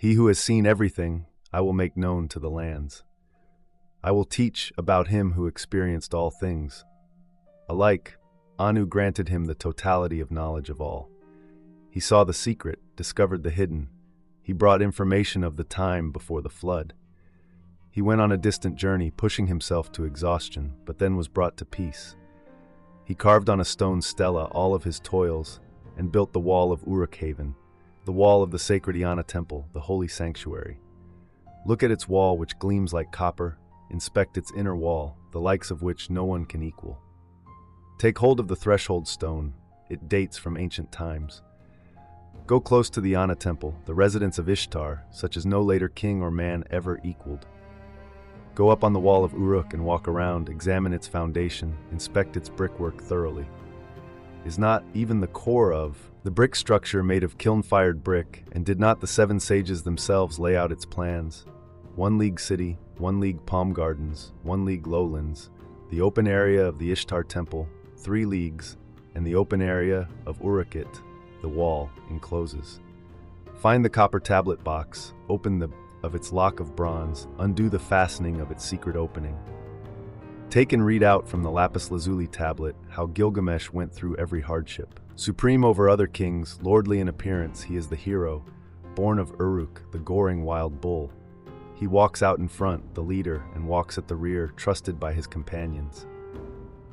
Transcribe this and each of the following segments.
He who has seen everything, I will make known to the lands. I will teach about him who experienced all things. Alike, Anu granted him the totality of knowledge of all. He saw the secret, discovered the hidden. He brought information of the time before the flood. He went on a distant journey, pushing himself to exhaustion, but then was brought to peace. He carved on a stone stela all of his toils and built the wall of Uruk-haven, the wall of the sacred Iana temple, the holy sanctuary. Look at its wall, which gleams like copper. Inspect its inner wall, the likes of which no one can equal. Take hold of the threshold stone. It dates from ancient times. Go close to the Iana temple, the residence of Ishtar, such as no later king or man ever equaled. Go up on the wall of Uruk and walk around, examine its foundation, inspect its brickwork thoroughly. Is not even the core of the brick structure made of kiln-fired brick, and did not the seven sages themselves lay out its plans? 1 league city, 1 league palm gardens, 1 league lowlands, the open area of the Ishtar temple, 3 leagues, and the open area of Uruk-it, the wall, encloses. Find the copper tablet box, open of its lock of bronze, undo the fastening of its secret opening. Take and read out from the lapis lazuli tablet how Gilgamesh went through every hardship. Supreme over other kings, lordly in appearance, he is the hero, born of Uruk, the goring wild bull. He walks out in front, the leader, and walks at the rear, trusted by his companions.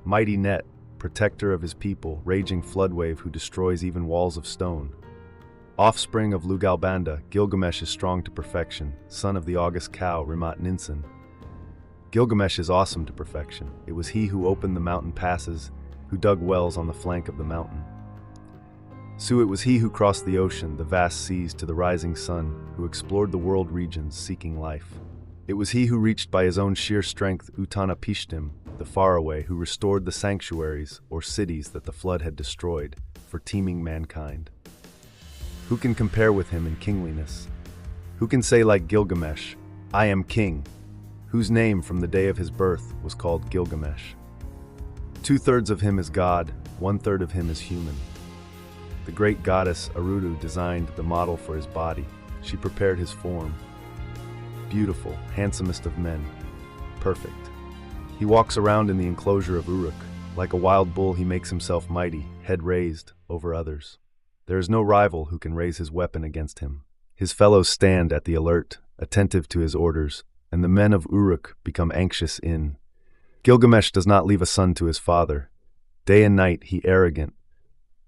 Mighty Net, protector of his people, raging floodwave who destroys even walls of stone. Offspring of Lugalbanda, Gilgamesh is strong to perfection, son of the august cow, Ramat Ninsen. Gilgamesh is awesome to perfection. It was he who opened the mountain passes, who dug wells on the flank of the mountain. It was he who crossed the ocean, the vast seas, to the rising sun, who explored the world regions seeking life. It was he who reached by his own sheer strength Uttanapishtim, the faraway, who restored the sanctuaries, or cities that the flood had destroyed, for teeming mankind. Who can compare with him in kingliness? Who can say like Gilgamesh, I am king, whose name from the day of his birth was called Gilgamesh? 2/3 of him is God, 1/3 of him is human. The great goddess Arudu designed the model for his body. She prepared his form. Beautiful, handsomest of men. Perfect. He walks around in the enclosure of Uruk. Like a wild bull, he makes himself mighty, head raised, over others. There is no rival who can raise his weapon against him. His fellows stand at the alert, attentive to his orders, and the men of Uruk become anxious in. Gilgamesh does not leave a son to his father. Day and night he arrogant.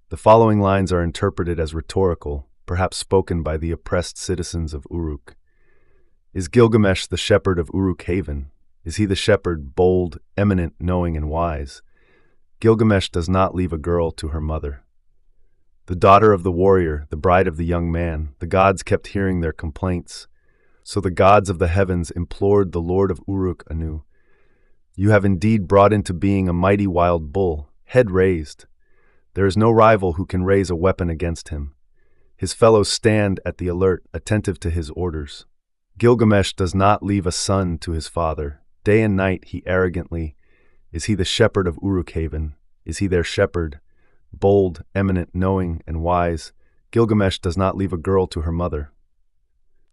The following lines are interpreted as rhetorical, perhaps spoken by the oppressed citizens of Uruk. Is Gilgamesh the shepherd of Uruk-haven? Is he the shepherd, bold, eminent, knowing, and wise? Gilgamesh does not leave a girl to her mother. The daughter of the warrior, the bride of the young man, the gods kept hearing their complaints. So the gods of the heavens implored the Lord of Uruk anew. You have indeed brought into being a mighty wild bull, head raised. There is no rival who can raise a weapon against him. His fellows stand at the alert, attentive to his orders. Gilgamesh does not leave a son to his father. Day and night he arrogantly. Is he the shepherd of Uruk-haven? Is he their shepherd? Bold, eminent, knowing, and wise, Gilgamesh does not leave a girl to her mother.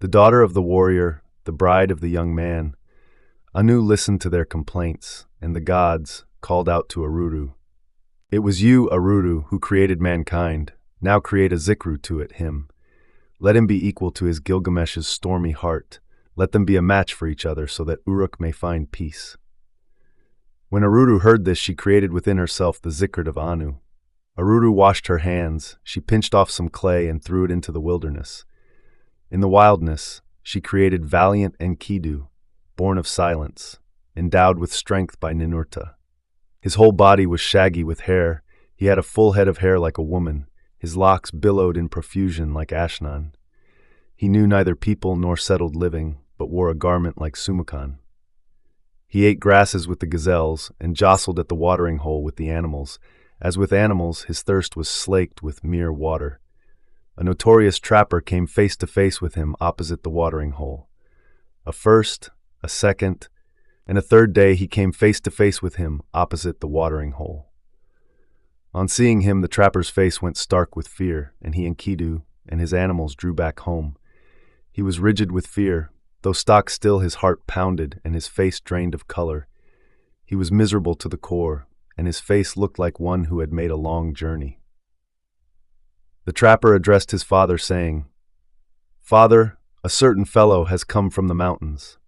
The daughter of the warrior, the bride of the young man, Anu listened to their complaints, and the gods called out to Arudu. It was you, Arudu, who created mankind. Now create a Zikru to it, him. Let him be equal to his Gilgamesh's stormy heart. Let them be a match for each other so that Uruk may find peace. When Arudu heard this, she created within herself the Zikr of Anu. Arudu washed her hands, she pinched off some clay and threw it into the wilderness. In the wildness, she created valiant Enkidu, born of silence, endowed with strength by Ninurta. His whole body was shaggy with hair. He had a full head of hair like a woman. His locks billowed in profusion like Ashnan. He knew neither people nor settled living, but wore a garment like Sumukan. He ate grasses with the gazelles and jostled at the watering hole with the animals. As with animals, his thirst was slaked with mere water. A notorious trapper came face to face with him opposite the watering hole. A first, a second, and a third day he came face to face with him opposite the watering hole. On seeing him, the trapper's face went stark with fear, and he Enkidu and his animals drew back home. He was rigid with fear, though stock still his heart pounded and his face drained of color. He was miserable to the core, and his face looked like one who had made a long journey. The trapper addressed his father, saying, "Father, a certain fellow has come from the mountains.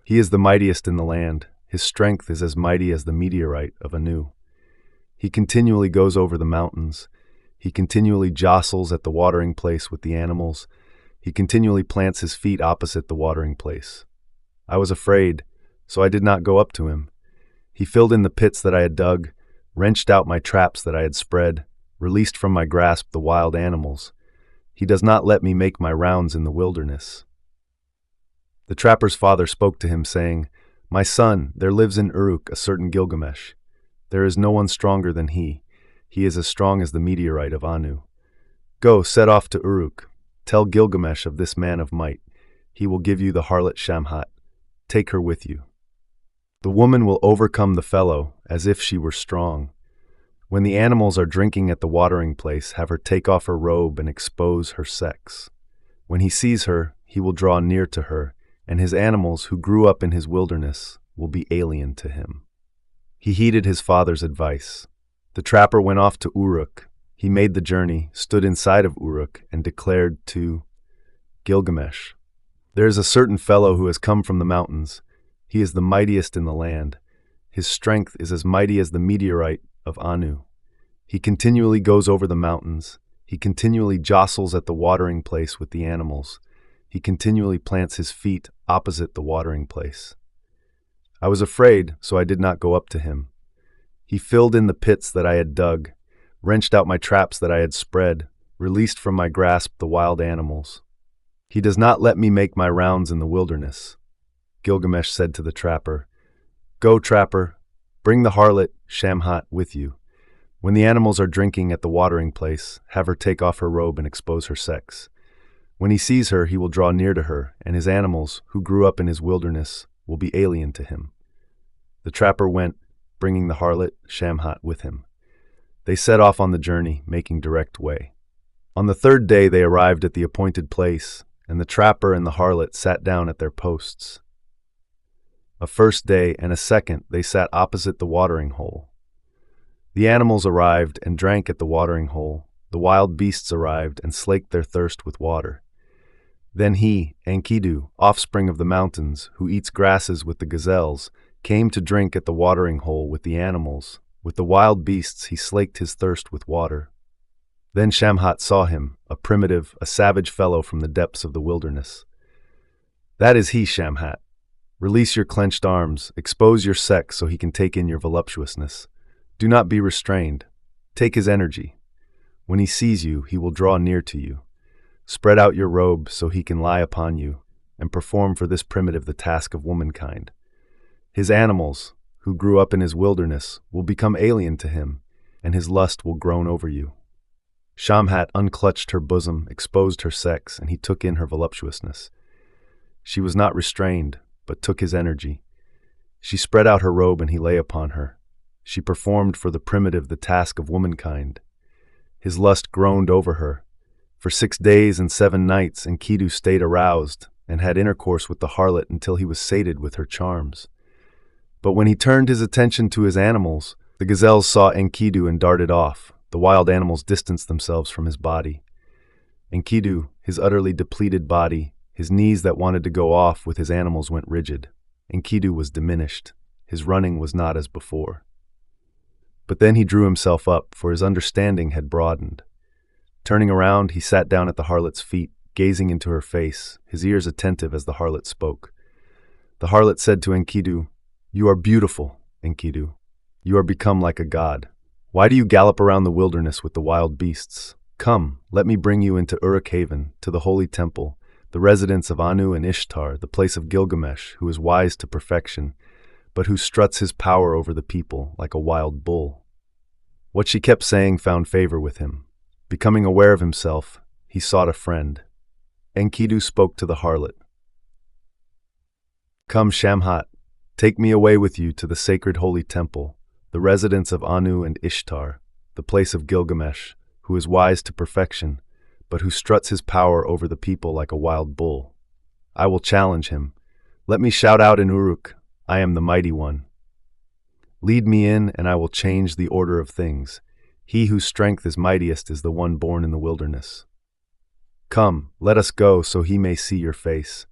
He is the mightiest in the land. His strength is as mighty as the meteorite of Anu. He continually goes over the mountains. He continually jostles at the watering place with the animals. He continually plants his feet opposite the watering place. I was afraid, so I did not go up to him. He filled in the pits that I had dug, wrenched out my traps that I had spread, released from my grasp the wild animals. He does not let me make my rounds in the wilderness." The trapper's father spoke to him, saying, "My son, there lives in Uruk a certain Gilgamesh. There is no one stronger than he. He is as strong as the meteorite of Anu. Go, set off to Uruk. Tell Gilgamesh of this man of might. He will give you the harlot Shamhat. Take her with you. The woman will overcome the fellow as if she were strong. When the animals are drinking at the watering place, have her take off her robe and expose her sex. When he sees her, he will draw near to her, and his animals who grew up in his wilderness will be alien to him." He heeded his father's advice. The trapper went off to Uruk. He made the journey, stood inside of Uruk, and declared to Gilgamesh, "There is a certain fellow who has come from the mountains. He is the mightiest in the land. His strength is as mighty as the meteorite of Anu. He continually goes over the mountains. He continually jostles at the watering place with the animals. He continually plants his feet opposite the watering place. I was afraid, so I did not go up to him. He filled in the pits that I had dug, wrenched out my traps that I had spread, released from my grasp the wild animals. He does not let me make my rounds in the wilderness." Gilgamesh said to the trapper, "Go, trapper, bring the harlot Shamhat with you. When the animals are drinking at the watering place, have her take off her robe and expose her sex. When he sees her, he will draw near to her, and his animals, who grew up in his wilderness, will be alien to him." The trapper went, bringing the harlot Shamhat with him. They set off on the journey, making direct way. On the third day they arrived at the appointed place, and the trapper and the harlot sat down at their posts. A first day and a second they sat opposite the watering hole. The animals arrived and drank at the watering hole. The wild beasts arrived and slaked their thirst with water. Then he, Enkidu, offspring of the mountains, who eats grasses with the gazelles, came to drink at the watering hole with the animals. With the wild beasts he slaked his thirst with water. Then Shamhat saw him, a primitive, a savage fellow from the depths of the wilderness. "That is he, Shamhat. Release your clenched arms, expose your sex so he can take in your voluptuousness. Do not be restrained. Take his energy. When he sees you, he will draw near to you. Spread out your robe so he can lie upon you, and perform for this primitive the task of womankind. His animals, who grew up in his wilderness, will become alien to him, and his lust will groan over you." Shamhat unclutched her bosom, exposed her sex, and he took in her voluptuousness. She was not restrained, but took his energy. She spread out her robe and he lay upon her. She performed for the primitive the task of womankind. His lust groaned over her. For 6 days and 7 nights Enkidu stayed aroused and had intercourse with the harlot until he was sated with her charms. But when he turned his attention to his animals, the gazelles saw Enkidu and darted off. The wild animals distanced themselves from his body. Enkidu, his utterly depleted body, his knees that wanted to go off with his animals went rigid. Enkidu was diminished. His running was not as before. But then he drew himself up, for his understanding had broadened. Turning around, he sat down at the harlot's feet, gazing into her face, his ears attentive as the harlot spoke. The harlot said to Enkidu, "You are beautiful, Enkidu. You are become like a god. Why do you gallop around the wilderness with the wild beasts? Come, let me bring you into Uruk Haven, to the holy temple, the residence of Anu and Ishtar, the place of Gilgamesh, who is wise to perfection, but who struts his power over the people like a wild bull." What she kept saying found favor with him. Becoming aware of himself, he sought a friend. Enkidu spoke to the harlot. "Come, Shamhat, take me away with you to the sacred holy temple, the residence of Anu and Ishtar, the place of Gilgamesh, who is wise to perfection, but who struts his power over the people like a wild bull." I will challenge him. Let me shout out in Uruk, I am the mighty one. Lead me in, and I will change the order of things. He whose strength is mightiest is the one born in the wilderness. Come, let us go, so he may see your face.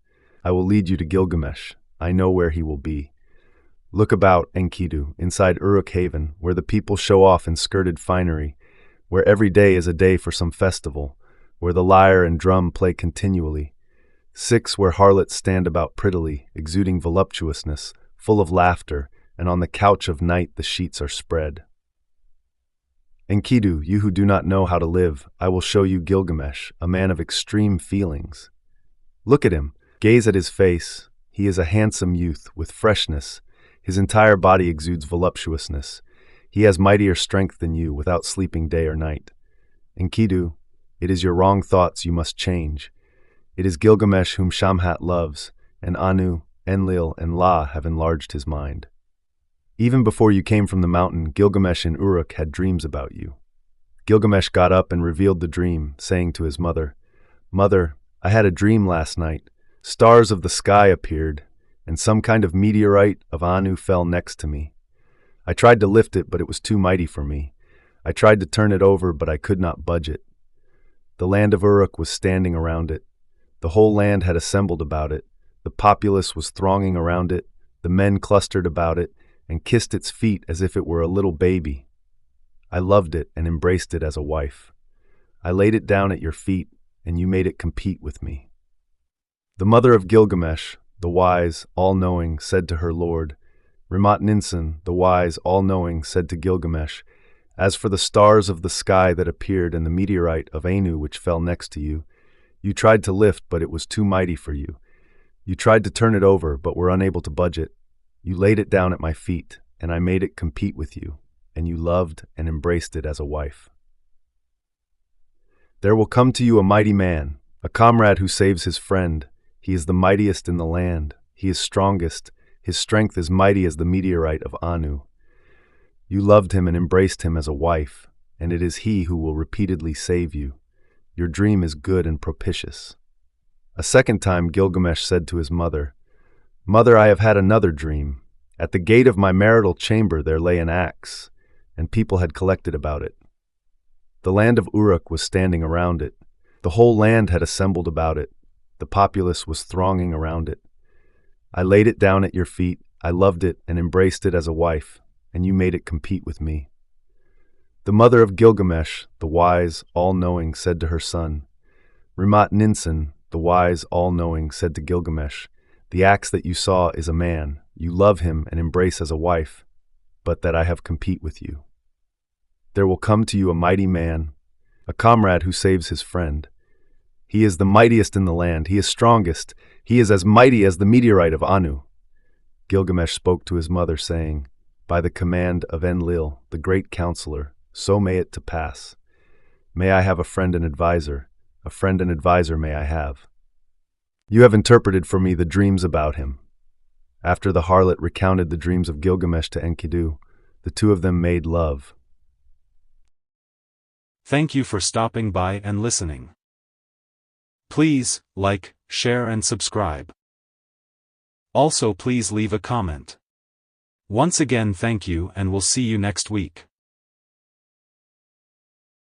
I will lead you to Gilgamesh. I know where he will be. Look about, Enkidu, inside Uruk Haven, where the people show off in skirted finery, where every day is a day for some festival, where the lyre and drum play continually. 6 where harlots stand about prettily, exuding voluptuousness, full of laughter, and on the couch of night the sheets are spread. Enkidu, you who do not know how to live, I will show you Gilgamesh, a man of extreme feelings. Look at him, gaze at his face. He is a handsome youth, with freshness. His entire body exudes voluptuousness. He has mightier strength than you, without sleeping day or night. Enkidu, it is your wrong thoughts you must change. It is Gilgamesh whom Shamhat loves, and Anu, Enlil, and La have enlarged his mind. Even before you came from the mountain, Gilgamesh in Uruk had dreams about you. Gilgamesh got up and revealed the dream, saying to his mother, "Mother, I had a dream last night. Stars of the sky appeared, and some kind of meteorite of Anu fell next to me. I tried to lift it, but it was too mighty for me. I tried to turn it over, but I could not budge it. The land of Uruk was standing around it. The whole land had assembled about it. The populace was thronging around it. The men clustered about it and kissed its feet as if it were a little baby. I loved it and embraced it as a wife. I laid it down at your feet, and you made it compete with me." The mother of Gilgamesh, the wise, all-knowing, said to her lord, Ramat Ninsen, the wise, all-knowing, said to Gilgamesh, "As for the stars of the sky that appeared and the meteorite of Anu which fell next to you, you tried to lift, but it was too mighty for you. You tried to turn it over, but were unable to budge it. You laid it down at my feet, and I made it compete with you, and you loved and embraced it as a wife. There will come to you a mighty man, a comrade who saves his friend. He is the mightiest in the land. He is strongest. His strength is mighty as the meteorite of Anu. You loved him and embraced him as a wife, and it is he who will repeatedly save you. Your dream is good and propitious." A second time Gilgamesh said to his mother, "Mother, I have had another dream. At the gate of my marital chamber there lay an axe, and people had collected about it. The land of Uruk was standing around it. The whole land had assembled about it. The populace was thronging around it. I laid it down at your feet. I loved it and embraced it as a wife, and you made it compete with me." The mother of Gilgamesh, the wise, all-knowing, said to her son, Ramat Ninsen, the wise, all-knowing, said to Gilgamesh, "The axe that you saw is a man. You love him and embrace as a wife, but that I have compete with you. There will come to you a mighty man, a comrade who saves his friend. He is the mightiest in the land. He is strongest. He is as mighty as the meteorite of Anu." Gilgamesh spoke to his mother, saying, "By the command of Enlil, the great counselor, so may it to pass. May I have a friend and advisor may I have. You have interpreted for me the dreams about him." After the harlot recounted the dreams of Gilgamesh to Enkidu, the two of them made love. Thank you for stopping by and listening. Please like, share and subscribe. Also please leave a comment. Once again thank you and we'll see you next week.